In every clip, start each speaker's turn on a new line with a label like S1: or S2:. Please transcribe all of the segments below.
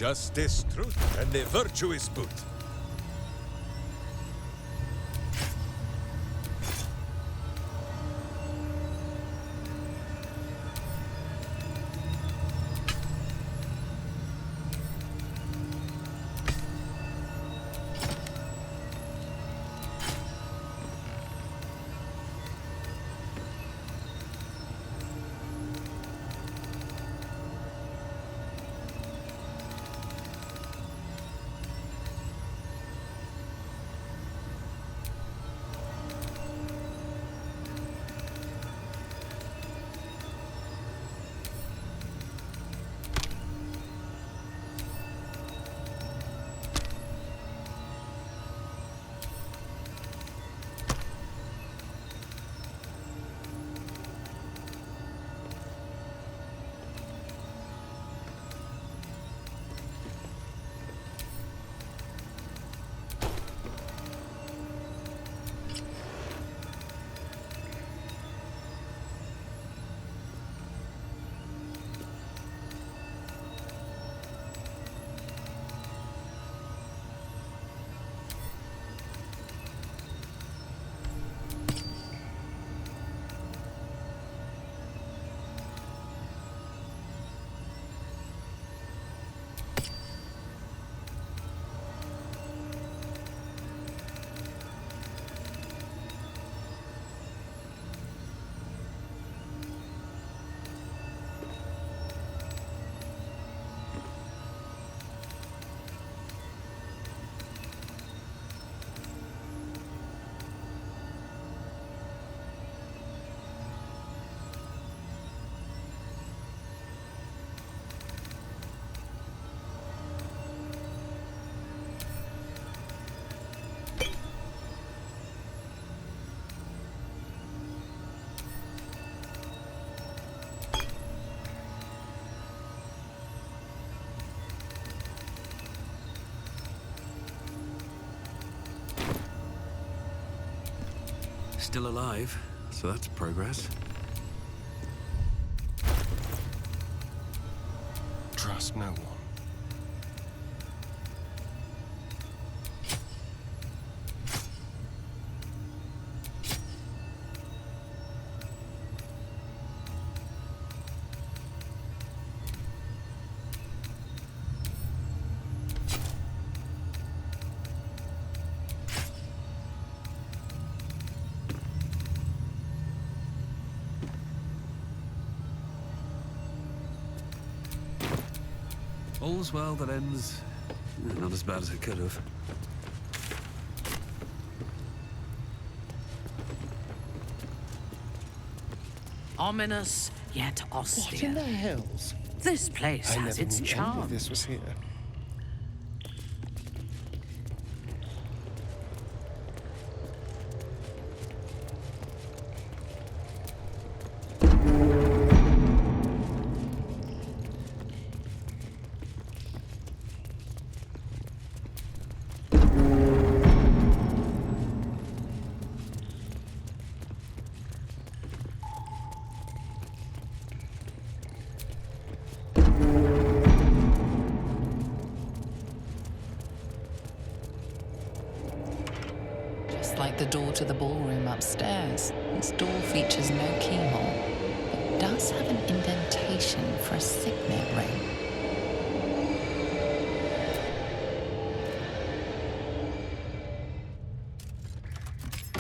S1: Justice, truth, and a virtuous boot.
S2: Still alive, so that's progress.
S3: Trust no one.
S2: All's well that ends not as bad as it could have.
S4: Ominous, yet austere.
S3: What in the hells?
S4: This place
S3: I
S4: has
S3: never
S4: its
S3: knew any
S4: charm.
S3: of this was here.
S5: Like the door to the ballroom upstairs, its door features no keyhole, but does have an indentation for a signet ring.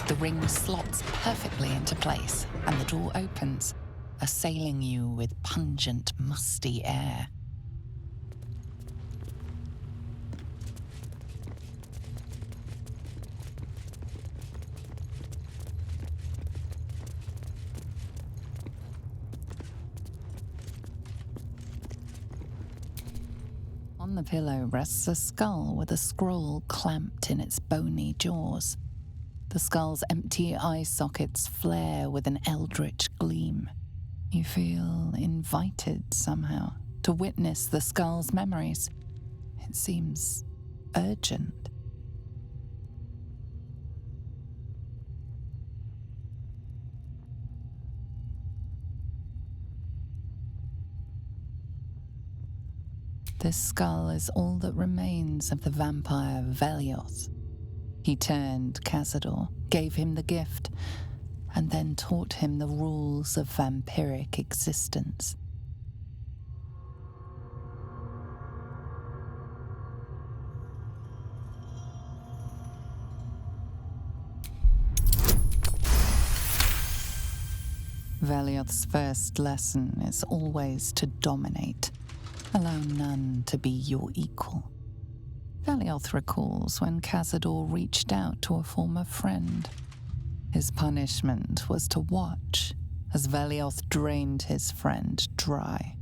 S5: The ring slots perfectly into place, and the door opens, assailing you with pungent, musty air. On the pillow rests a skull with a scroll clamped in its bony jaws. The skull's empty eye sockets flare with an eldritch gleam. You feel invited somehow to witness the skull's memories. It seems urgent. This skull is all that remains of the vampire Velioth. He turned Cazador, gave him the gift, and then taught him the rules of vampiric existence. Velioth's first lesson is always to dominate. Allow none to be your equal. Velioth recalls when Cazador reached out to a former friend. His punishment was to watch as Velioth drained his friend dry.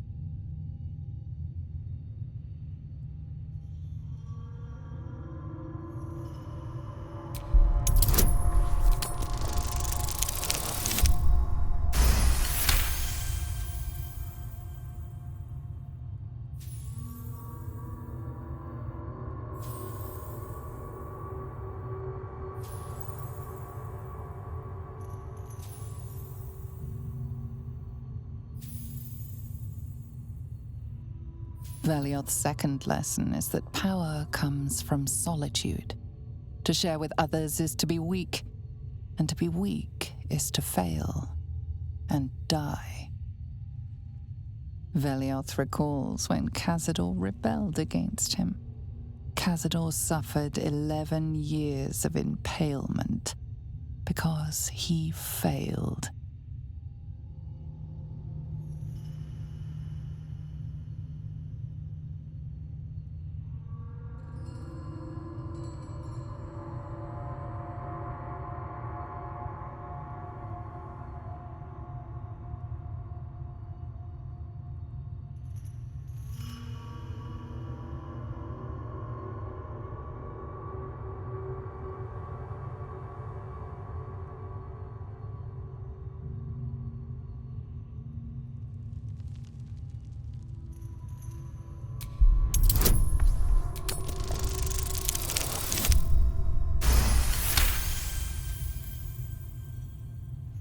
S5: Velioth's second lesson is that power comes from solitude. To share with others is to be weak, and to be weak is to fail and die. Velioth recalls when Cazador rebelled against him. Cazador suffered 11 years of impalement because he failed.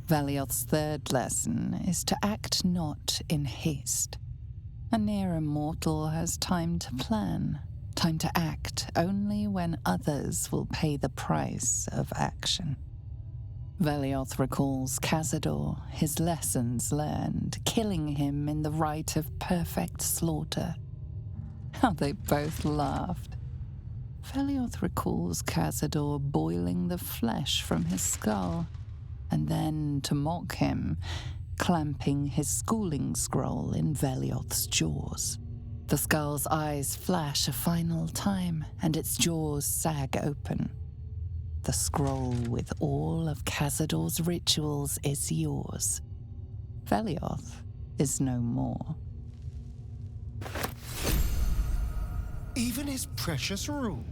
S5: Velioth's third lesson is to act not in haste. A near immortal has time to plan, time to act only when others will pay the price of action. Velioth recalls Cazador, his lessons learned, killing him in the rite of perfect slaughter. How they both laughed. Velioth recalls Cazador boiling the flesh from his skull, and then, to mock him, clamping his schooling scroll in Velioth's jaws. The skull's eyes flash a final time, and its jaws sag open. The scroll with all of Cazador's rituals is yours. Velioth is no more.
S3: Even his precious rules.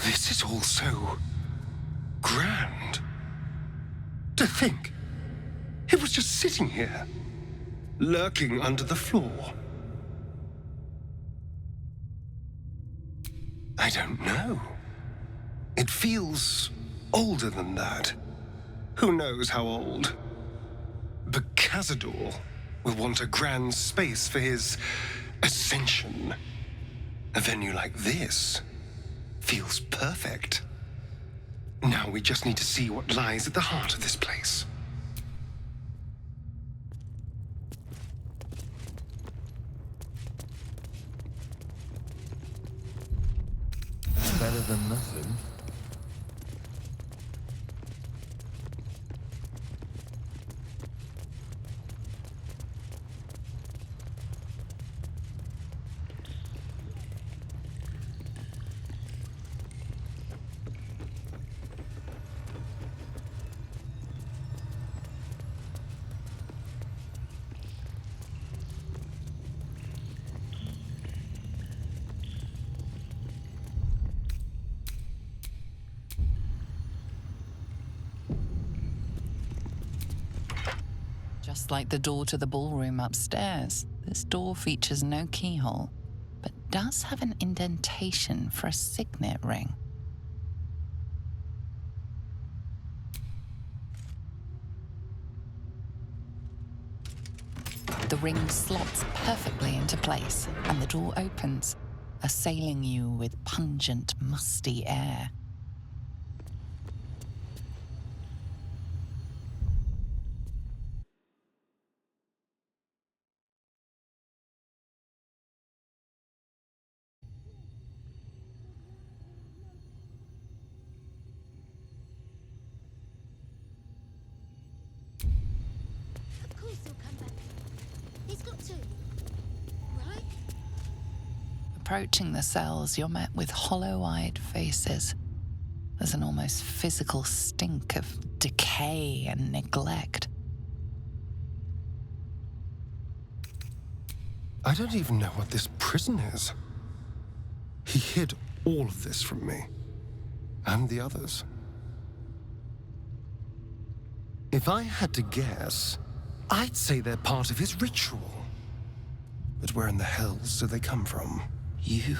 S3: This is all so grand. To think, it was just sitting here, lurking under the floor. I don't know. It feels older than that. Who knows how old? But Cazador will want a grand space for his ascension. A venue like this feels perfect. Now we just need to see what lies at the heart of this place.
S1: Better than nothing.
S5: Just like the door to the ballroom upstairs, this door features no keyhole, but does have an indentation for a signet ring. The ring slots perfectly into place, and the door opens, assailing you with pungent, musty air.
S6: Of course he'll come back. He's got to. Right?
S5: Approaching the cells, you're met with hollow-eyed faces. There's an almost physical stink of decay and neglect.
S3: I don't even know what this prison is. He hid all of this from me. And the others. If I had to guess, I'd say they're part of his ritual. But where in the hells do they come from?
S2: You.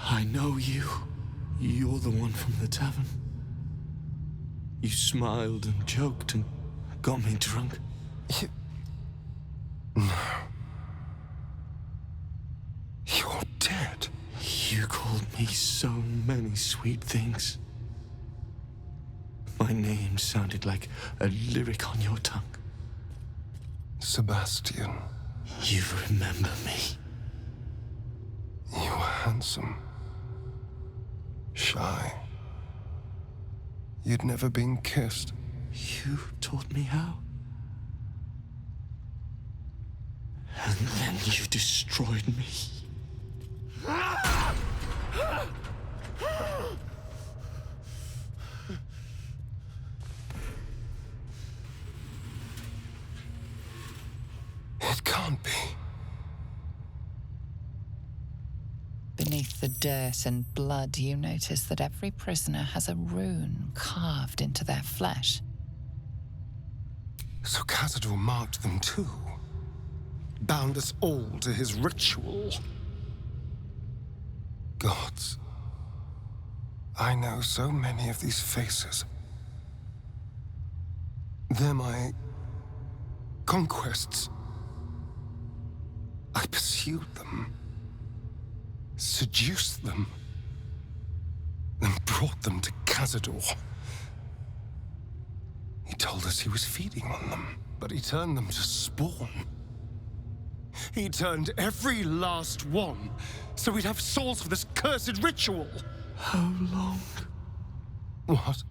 S2: I know you. You're the one from the tavern. You smiled and joked and got me drunk.
S3: No. You're dead.
S2: You called me so many sweet things. My name sounded like a lyric on your tongue.
S3: Sebastian,
S2: You remember me.
S3: you were handsome. Shy. You'd never been kissed.
S2: You taught me how. And then you destroyed me.
S3: It can't be.
S5: Beneath the dirt and blood, you notice that every prisoner has a rune carved into their flesh.
S3: So Cazador marked them too. Bound us all to his ritual. Gods. I know so many of these faces. They're my conquests. I pursued them, seduced them, and brought them to Cazador. He told us he was feeding on them, but he turned them to spawn. He turned every last one, so we'd have souls for this cursed ritual.
S2: How long?
S3: What?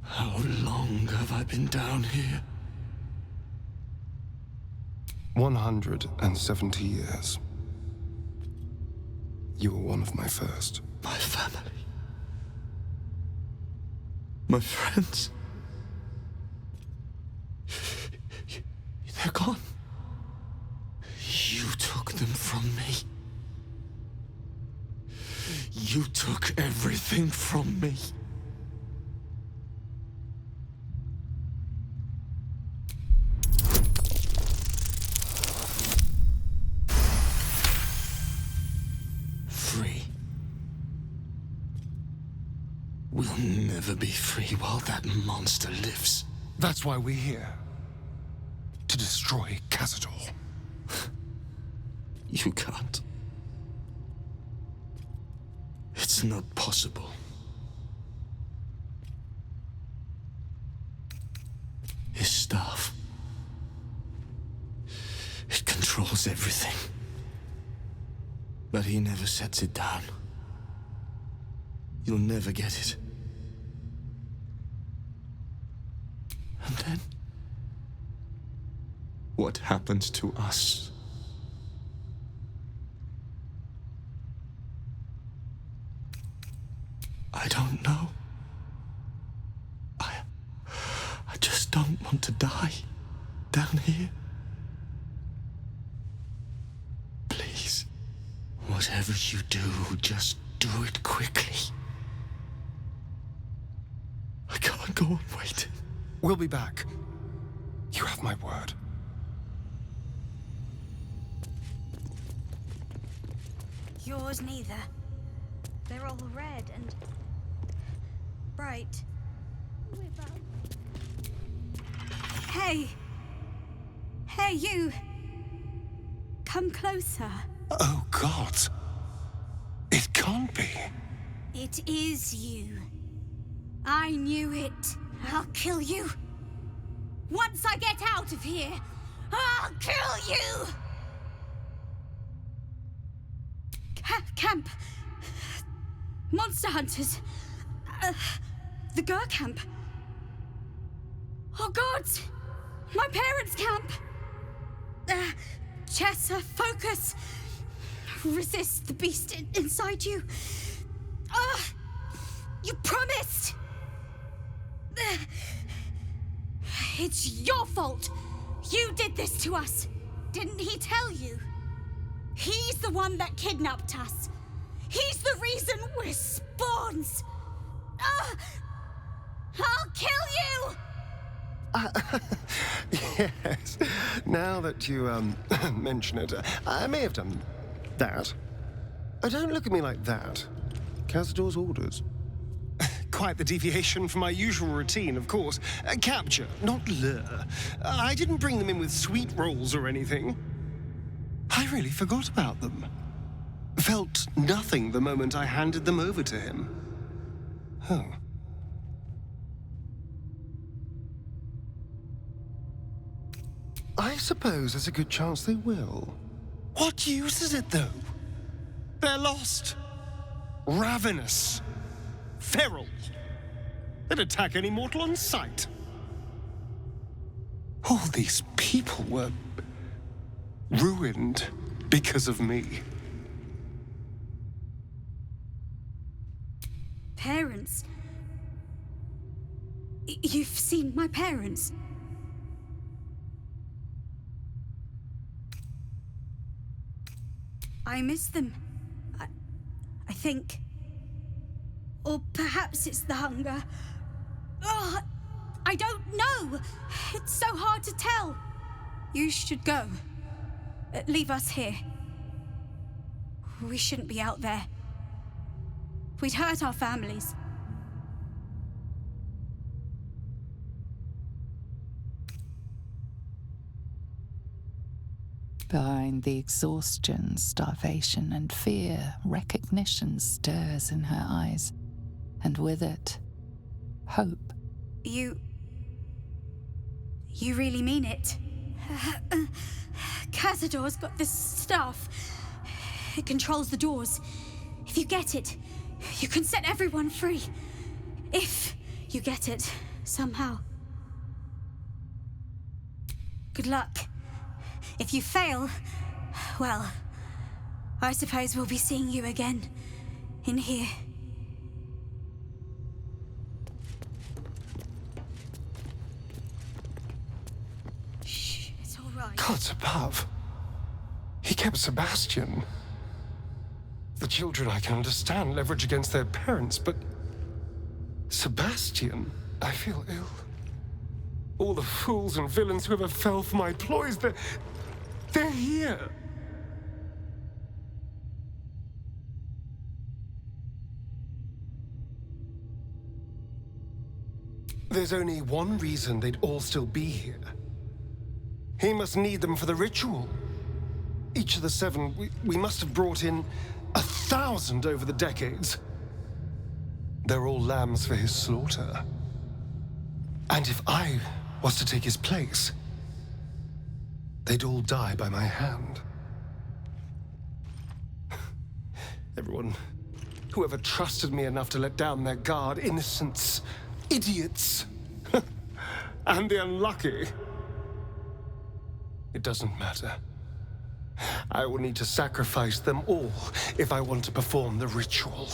S2: How long have I been down here?
S3: 170 years. You were one of my first.
S2: My family. My friends. They're gone. You took them from me. You took everything from me. Free. We'll never be free while that monster lives.
S3: That's why we're here. To destroy Cazador.
S2: You can't. It's not possible. His staff. It controls everything. But he never sets it down. You'll never get it. And then? What happens to us? I don't know. I just don't want to die. down here? Please. Whatever you do, just do it quickly. I can't go on waiting.
S3: We'll be back. You have my word.
S7: Yours neither. They're all red and bright. Hey! Hey, you! Come closer.
S3: Oh, God. It can't be.
S7: It is you. I knew it. I'll kill you. Once I get out of here, I'll kill you! Camp. Monster hunters. The Gur camp. Oh, gods! My parents' camp! Chessa, focus! Resist the beast inside you. You promised! It's your fault! You did this to us! Didn't he tell you? He's the one that kidnapped us! He's the reason we're spawns! I'll kill you!
S3: Yes. Now that you, mention it, I may have done that. Don't look at me like that. Cazador's orders. Quite the deviation from my usual routine, of course. Capture, not lure. I didn't bring them in with sweet rolls or anything. I really forgot about them. Felt nothing the moment I handed them over to him. Oh. I suppose there's a good chance they will. What use is it, though? They're lost. Ravenous. Feral. They'd attack any mortal on sight. All these people were ruined because of me.
S7: Parents? You've seen my parents? I miss them. I think. Or perhaps it's the hunger. Oh, I don't know. It's so hard to tell. You should go. Leave us here. We shouldn't be out there. We'd hurt our families.
S5: Behind the exhaustion, starvation, and fear, recognition stirs in her eyes, and with it, hope.
S7: You really mean it? Cazador's got this stuff. It controls the doors. If you get it, you can set everyone free. If you get it, somehow. Good luck. If you fail, well, I suppose we'll be seeing you again in here. Shh, it's all right.
S3: Gods above. He kept Sebastian. The children, I can understand, leverage against their parents, but Sebastian, I feel ill. All the fools and villains who ever fell for my ploys, they're here. There's only one reason they'd all still be here. He must need them for the ritual. Each of the 7, we must have brought in 1,000 over the decades. They're all lambs for his slaughter. And if I was to take his place, they'd all die by my hand. Everyone, whoever trusted me enough to let down their guard, innocents, idiots, and the unlucky. It doesn't matter. I will need to sacrifice them all if I want to perform the ritual.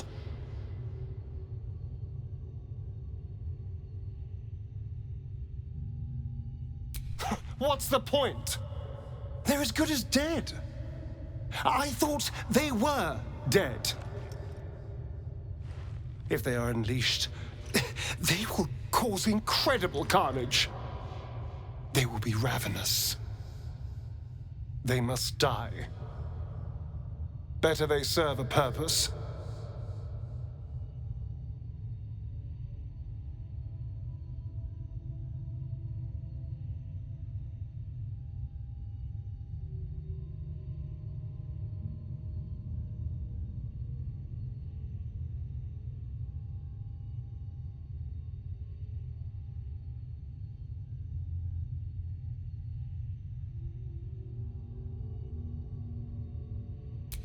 S3: What's the point? They're as good as dead. I thought they were dead. If they are unleashed, they will cause incredible carnage. They will be ravenous. They must die. Better they serve a purpose.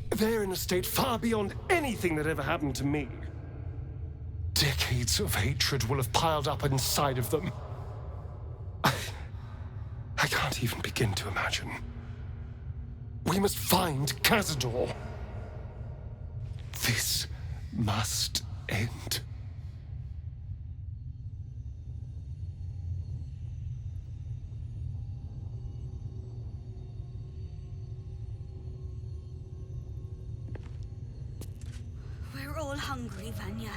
S3: They're in a state far beyond anything that ever happened to me. Decades of hatred will have piled up inside of them. I can't even begin to imagine. We must find Cazador. This must end.
S7: We're all hungry, Vanya.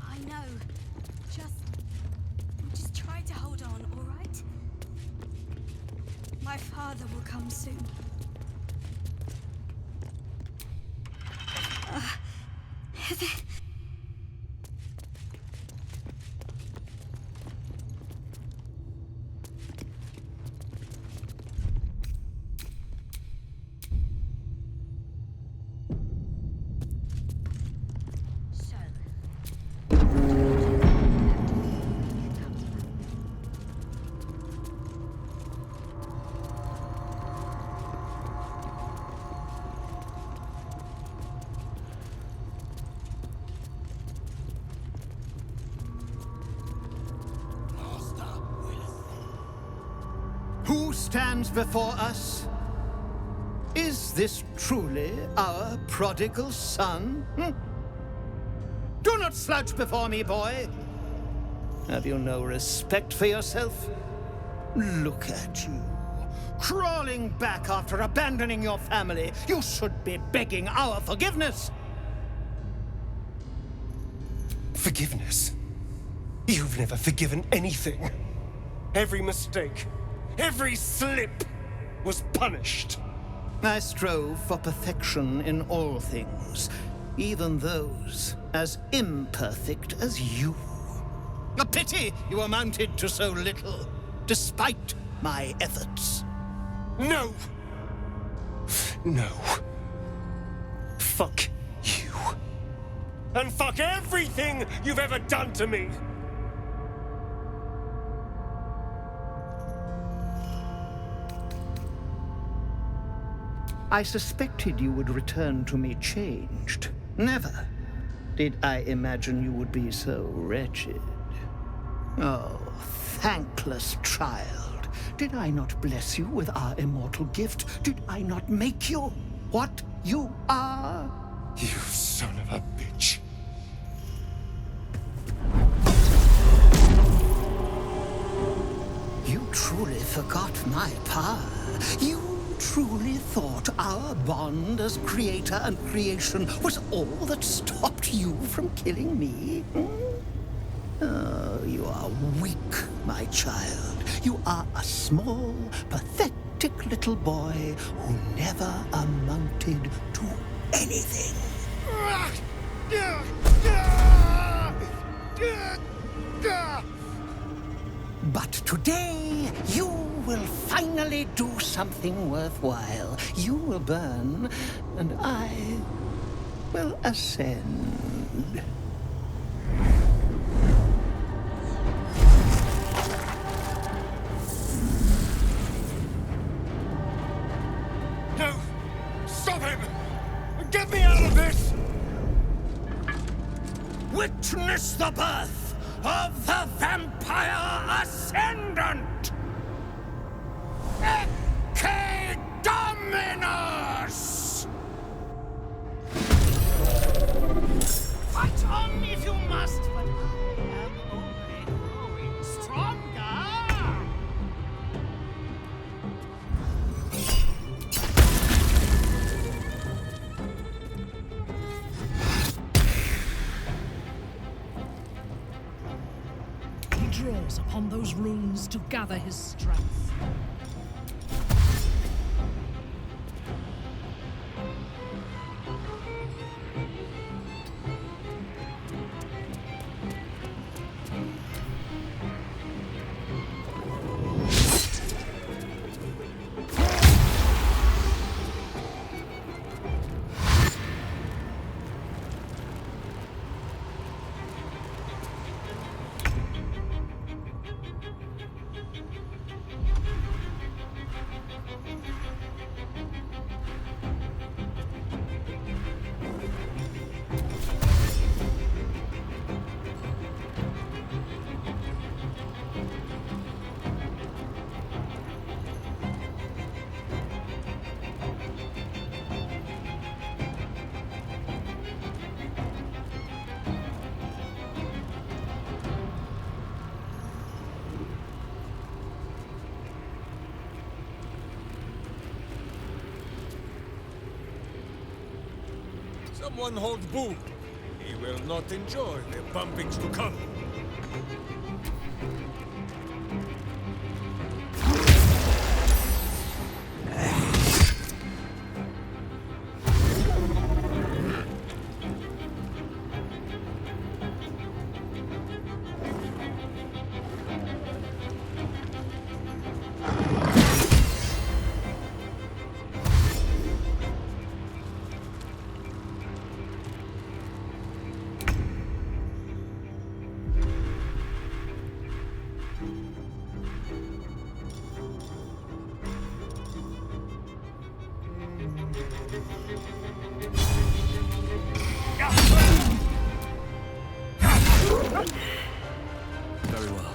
S7: I know. Just try to hold on, all right? My father will come soon.
S8: Who stands before us? Is this truly our prodigal son? Do not slouch before me, boy. Have you no respect for yourself? Look at you, crawling back after abandoning your family. You should be begging our forgiveness.
S3: Forgiveness? You've never forgiven anything. Every mistake, every slip was punished.
S8: I strove for perfection in all things, even those as imperfect as you. A pity you amounted to so little, despite my efforts.
S3: No! No. Fuck you. And fuck everything you've ever done to me!
S8: I suspected you would return to me changed. Never did I imagine you would be so wretched. Oh, thankless child. Did I not bless you with our immortal gift? Did I not make you what you are?
S3: You son of a bitch.
S8: You truly forgot my power. You truly thought our bond as creator and creation was all that stopped you from killing me? Oh, you are weak, my child. You are a small, pathetic little boy who never amounted to anything. But today, you will finally do something worthwhile. You will burn, and I will ascend.
S3: No! Stop him! Get me out of this!
S8: Witness the birth of the Vampire Ascendant! Ecce Dominus! Fight on if you must!
S9: draws upon those runes to gather his strength.
S1: Someone hold Boo. He will not enjoy the bumpings to come.
S2: Very well.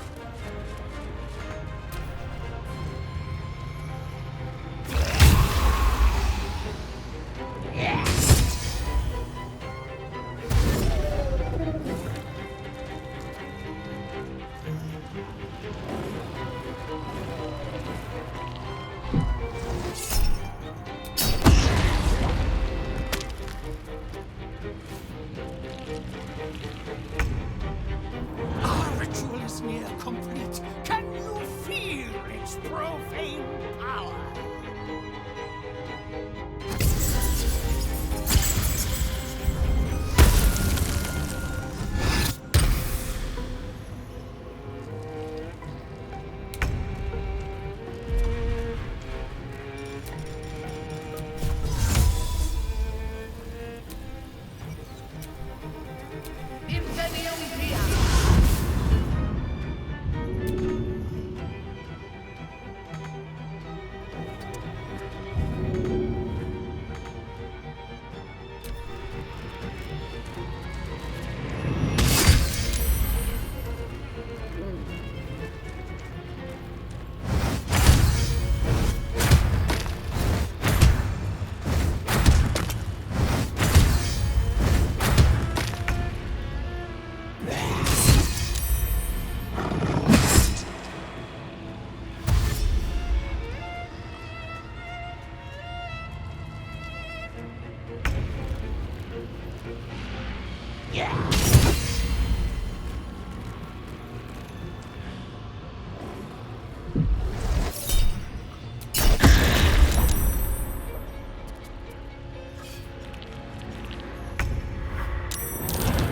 S8: Our ritual is near complete. Can you feel its profane power?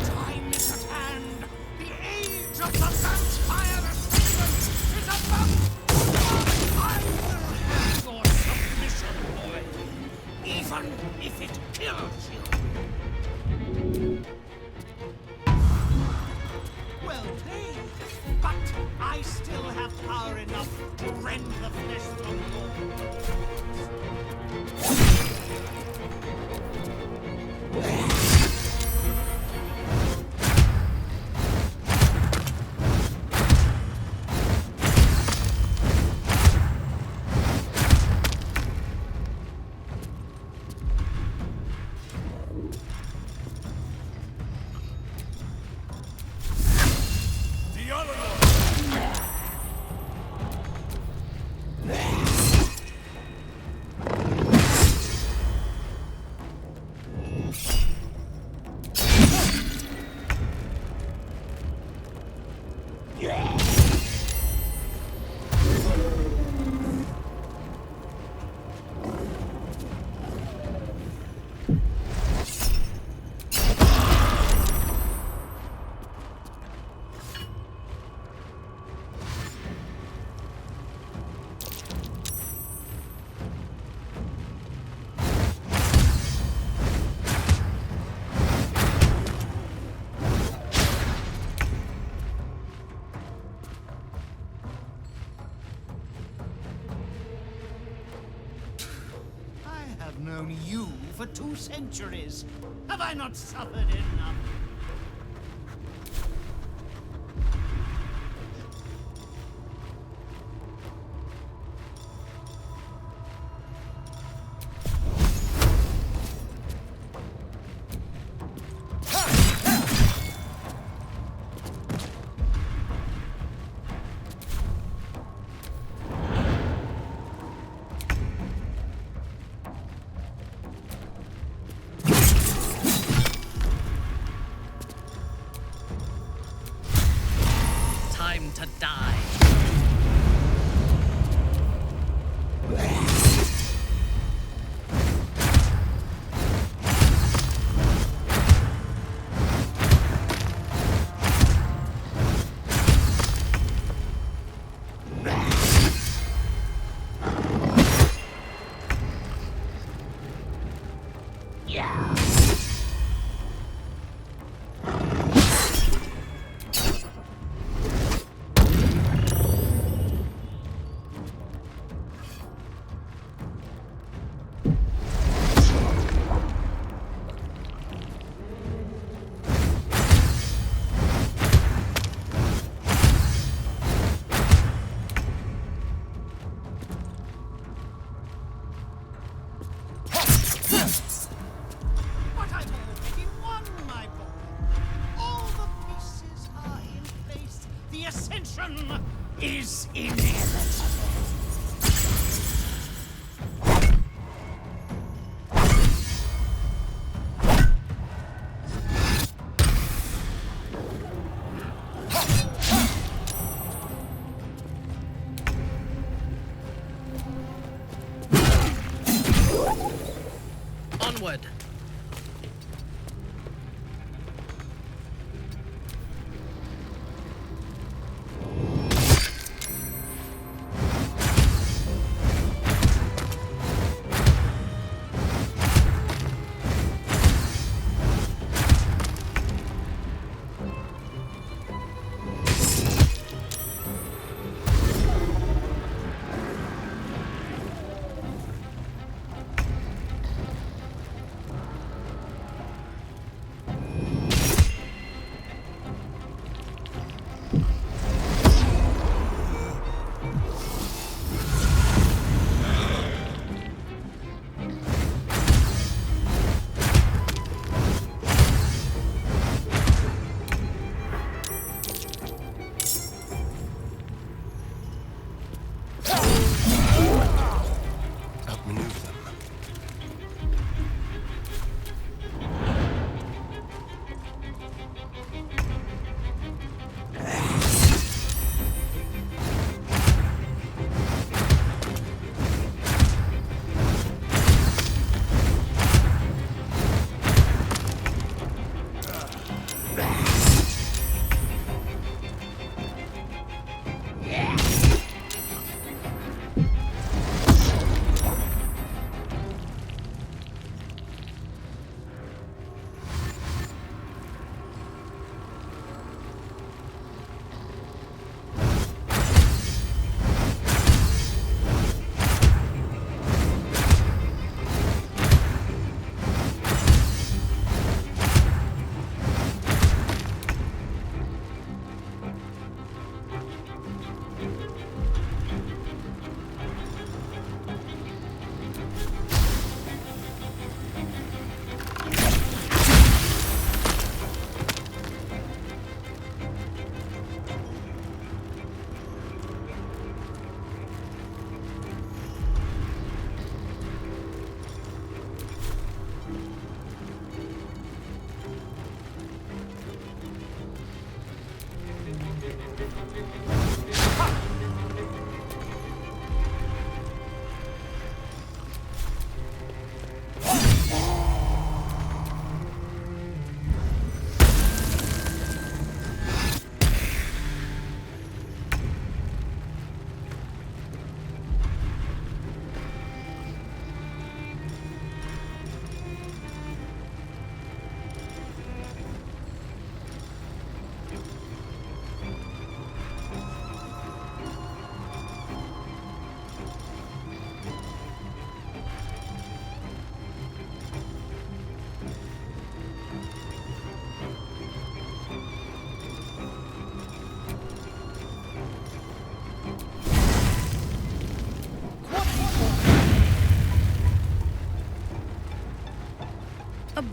S8: Time is at hand. The age of the vampire ascendant is about. I will have your submission, boy, even if it kills you. centuries. Have I not suffered enough?
S4: Time to die.
S8: But I've already won, my boy. All the pieces are in place. The ascension is inevitable.
S4: Onward.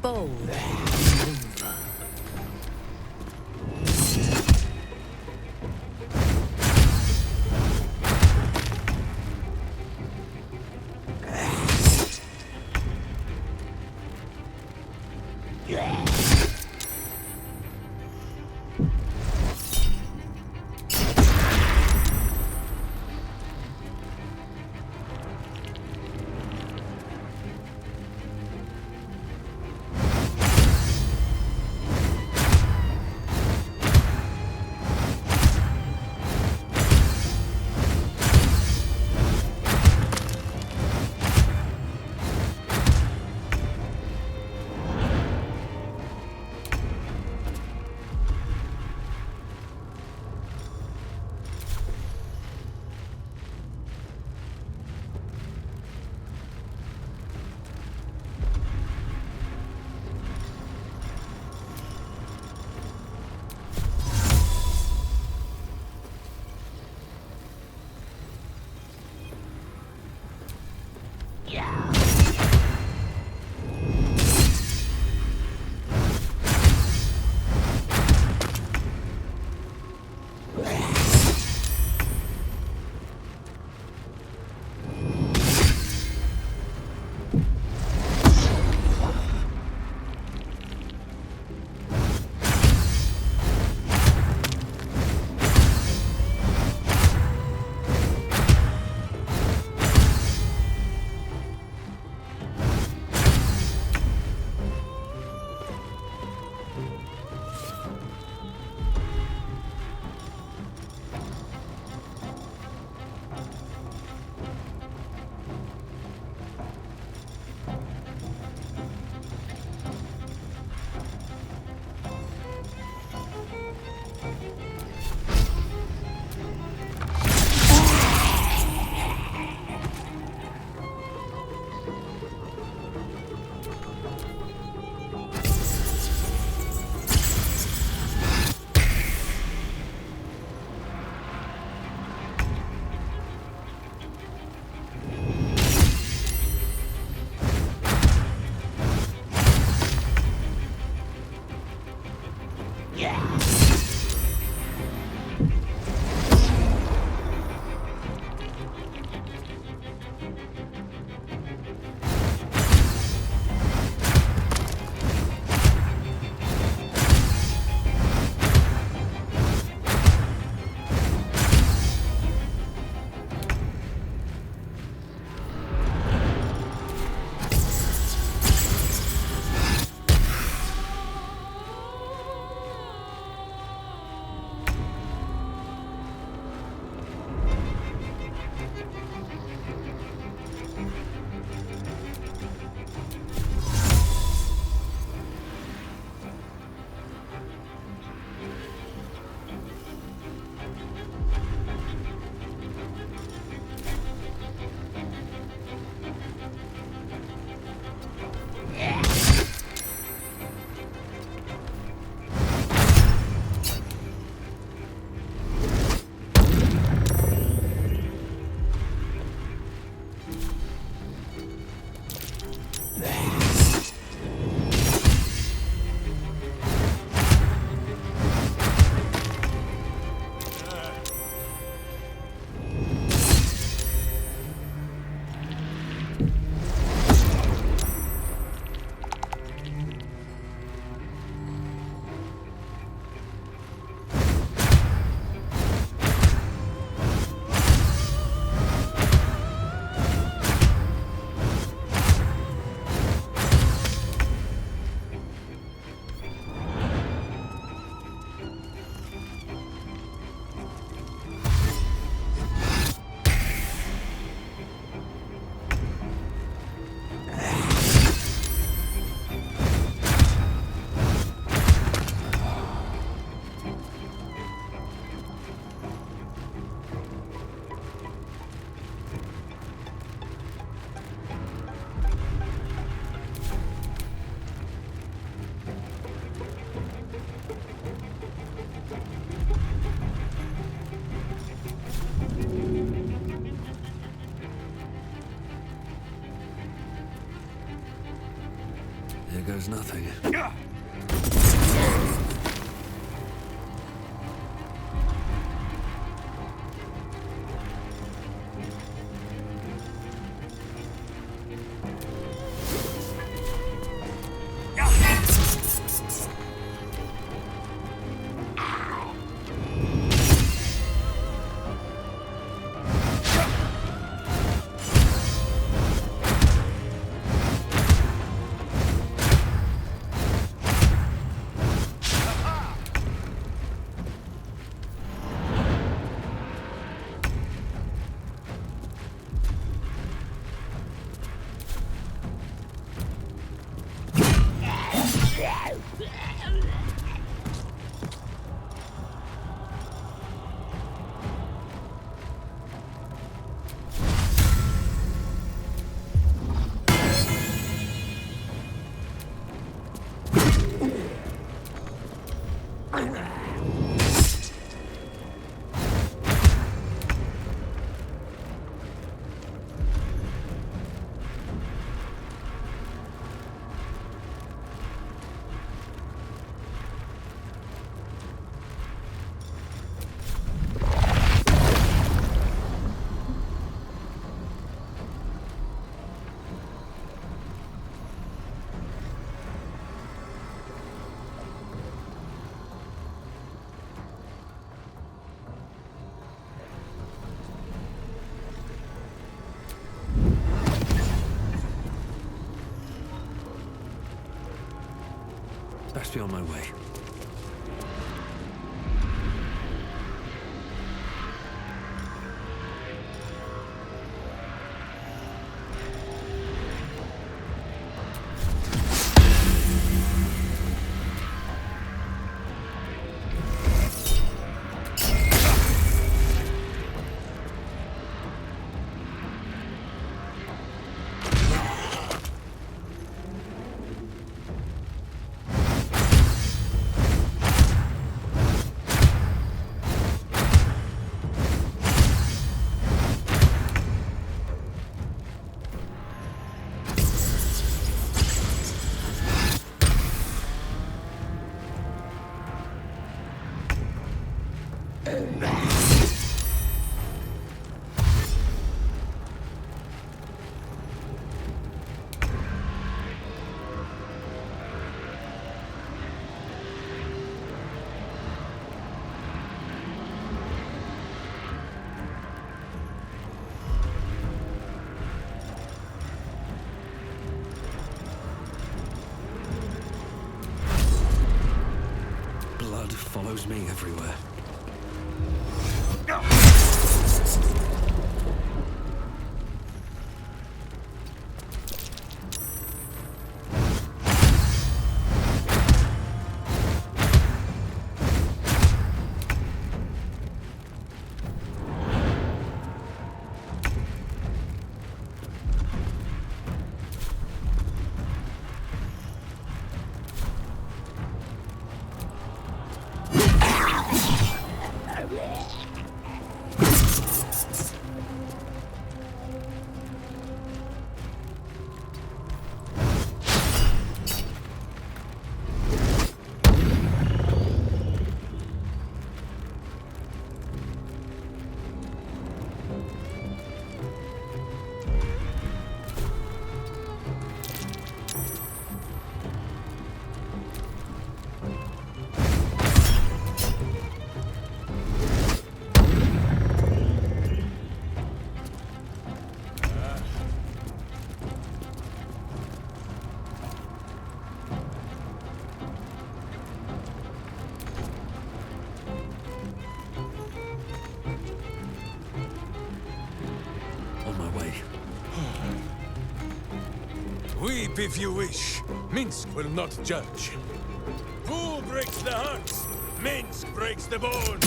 S4: bold maneuver.
S10: as nothing. Best be on my way. Blood follows me everywhere.
S1: Weep if you wish. Minsk will not judge. Who breaks the heart? Minsk breaks the bone.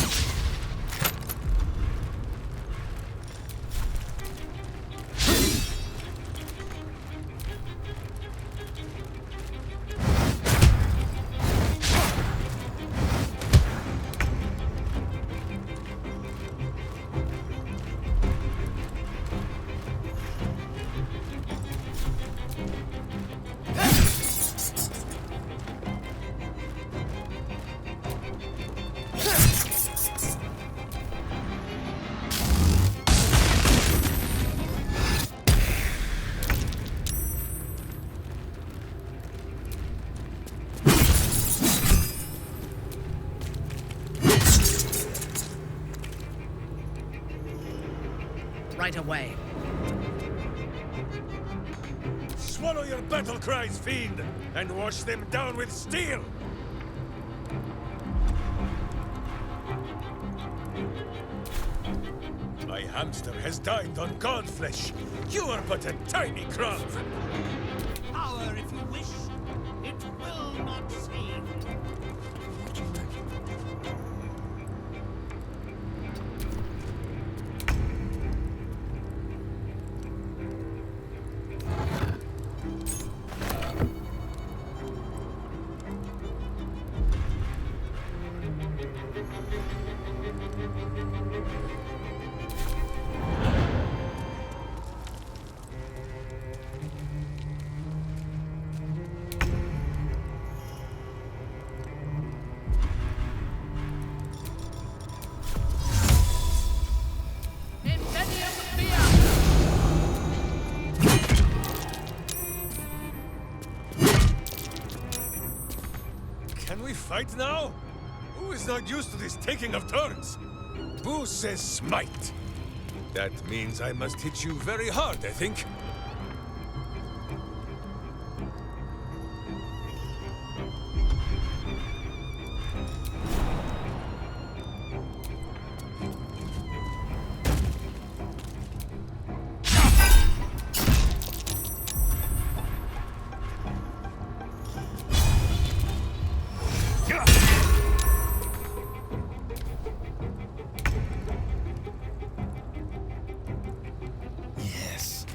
S9: right away.
S1: Swallow your battle cries, fiend, and wash them down with steel! My hamster has dined on god flesh. You are but a tiny crumb.
S8: Power, if you wish, it will not save.
S1: Can we fight now? Who is not used to this taking of turns? Boo says smite. That means I must hit you very hard, I think.
S3: Yes.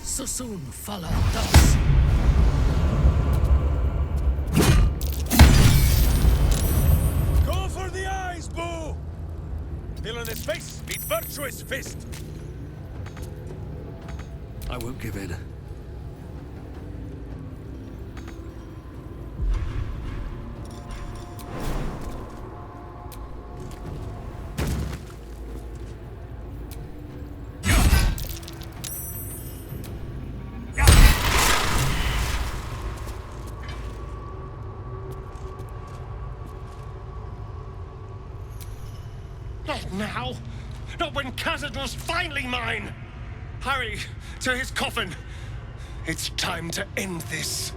S9: So soon follow those.
S1: Go for the eyes, Boo! Villainous face, meet virtuous fist.
S10: I won't give in.
S3: Not now! Not when Cazador's finally mine! Hurry to his coffin! It's time to end this.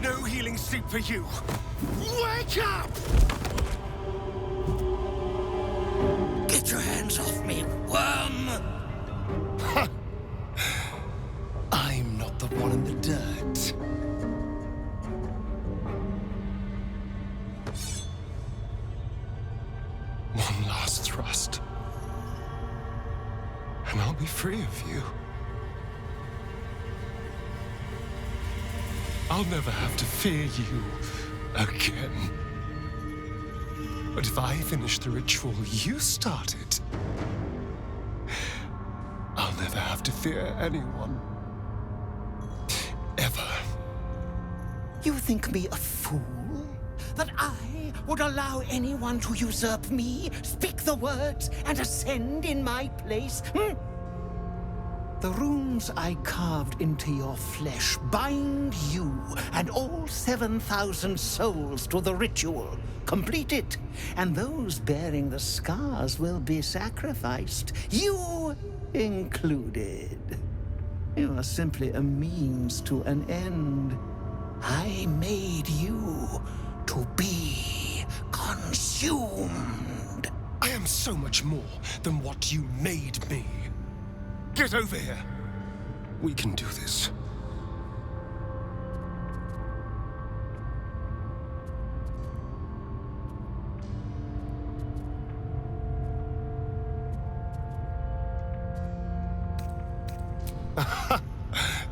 S3: No healing sleep for you! Wake up!
S8: Get your hands off me, worm!
S3: I'm not the one in the dirt. One last thrust. And I'll be free of you. I'll never have to fear you again. But if I finish the ritual you started, I'll never have to fear anyone. Ever.
S8: You think me a fool? That I would allow anyone to usurp me, speak the words, and ascend in my place? The runes I carved into your flesh bind you and all 7,000 souls to the ritual. Complete it, and those bearing the scars will be sacrificed, you included. You are simply a means to an end. I made you to be consumed.
S3: so much more than what you made me. Get over here. We can do this.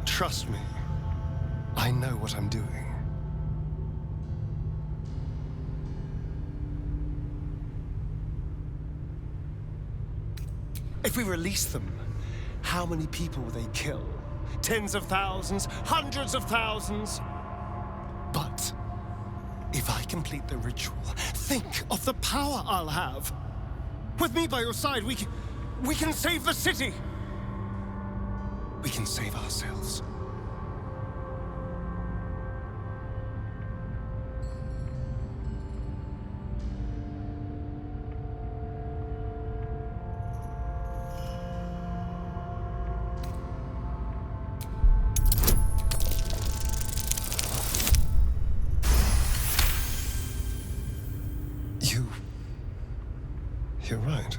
S3: Trust me, I know what I'm doing. If we release them, how many people will they kill? Tens of thousands, hundreds of thousands? But if I complete the ritual, think of the power I'll have. With me by your side, we can save the city. We can save ourselves. You're right.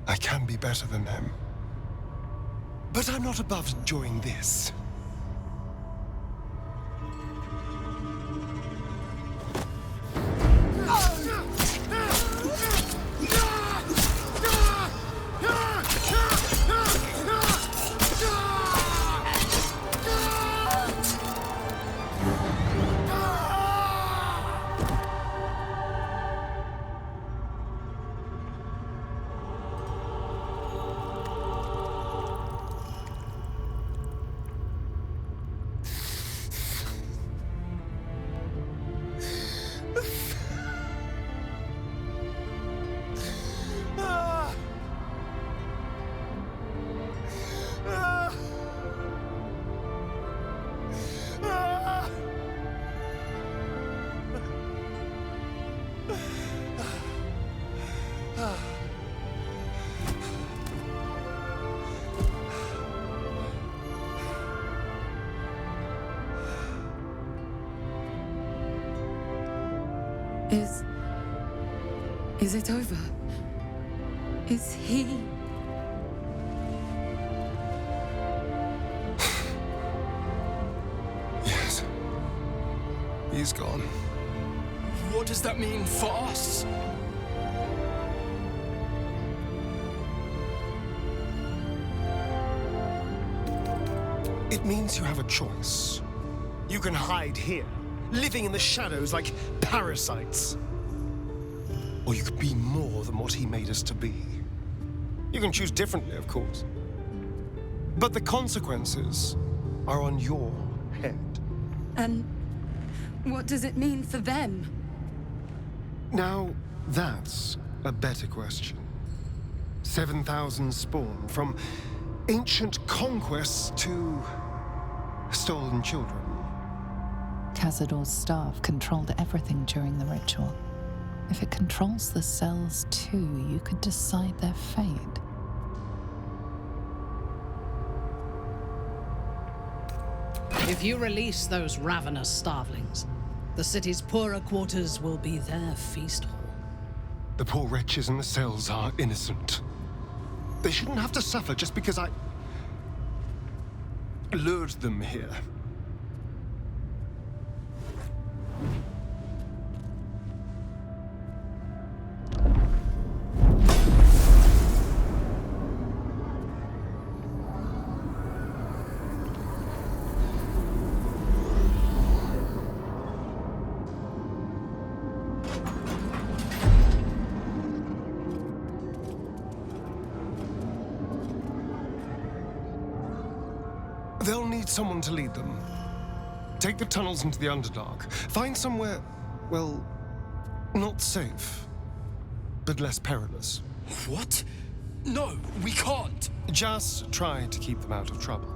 S3: I can be better than them. But I'm not above enjoying this.
S4: Is it over? Is he...
S3: Yes. He's gone.
S2: What does that mean for us?
S3: It means you have a choice. You can hide here, living in the shadows like parasites. Or you could be more than what he made us to be. You can choose differently, of course. But the consequences are on your head.
S4: And what does it mean for them?
S3: Now, that's a better question. 7,000 spawn, from ancient conquests to stolen children.
S5: Cazador's staff controlled everything during the ritual. If it controls the cells too, you could decide their fate.
S9: If you release those ravenous starvelings, the city's poorer quarters will be their feast hall.
S3: The poor wretches in the cells are innocent. They shouldn't have to suffer just because I lured them here. They'll need someone to lead them. Take the tunnels into the Underdark. Find somewhere, well, not safe, but less perilous.
S2: What? No, we can't.
S3: Just try to keep them out of trouble.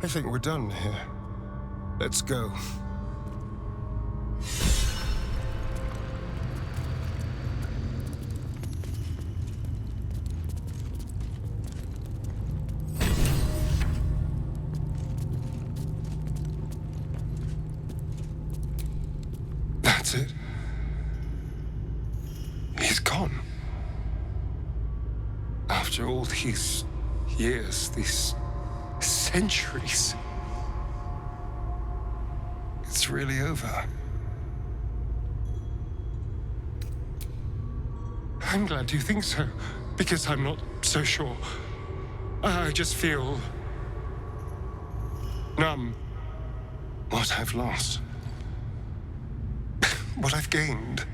S3: I think we're done here. Let's go. Is it? He's gone. After all these years, these centuries. It's really over. I'm glad you think so, because I'm not so sure. I just feel numb. What I've lost. What I've gained.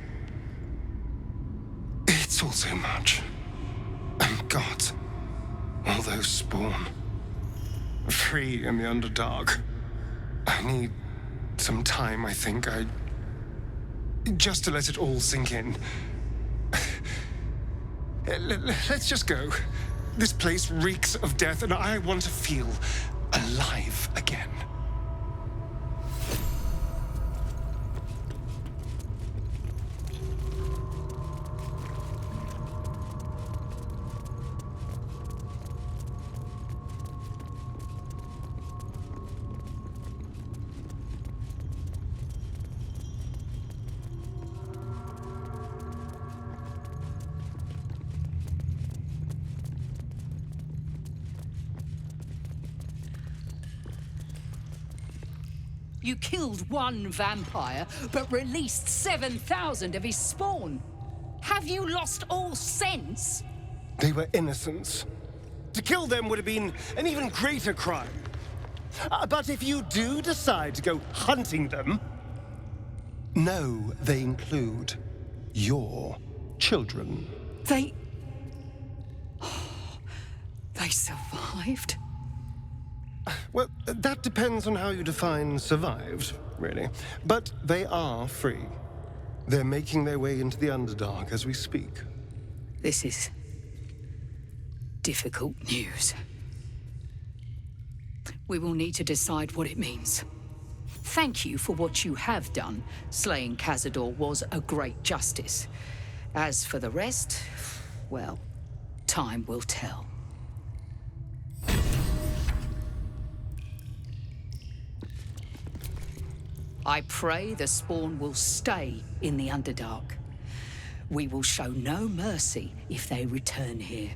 S3: It's all so much. And God, all those spawn. Free in the Underdark. I need some time, I think. Just to let it all sink in. Let's just go. This place reeks of death, and I want to feel alive again.
S11: You killed one vampire, but released 7,000 of his spawn. Have you lost all sense?
S3: They were innocents. To kill them would have been an even greater crime. But if you do decide to go hunting them, know they include your children.
S11: They survived?
S3: Well, that depends on how you define survived, really. But they are free. They're making their way into the Underdark as we speak.
S11: This is difficult news. We will need to decide what it means. Thank you for what you have done. Slaying Cazador was a great justice. As for the rest, well, time will tell. I pray the spawn will stay in the Underdark. We will show no mercy if they return here.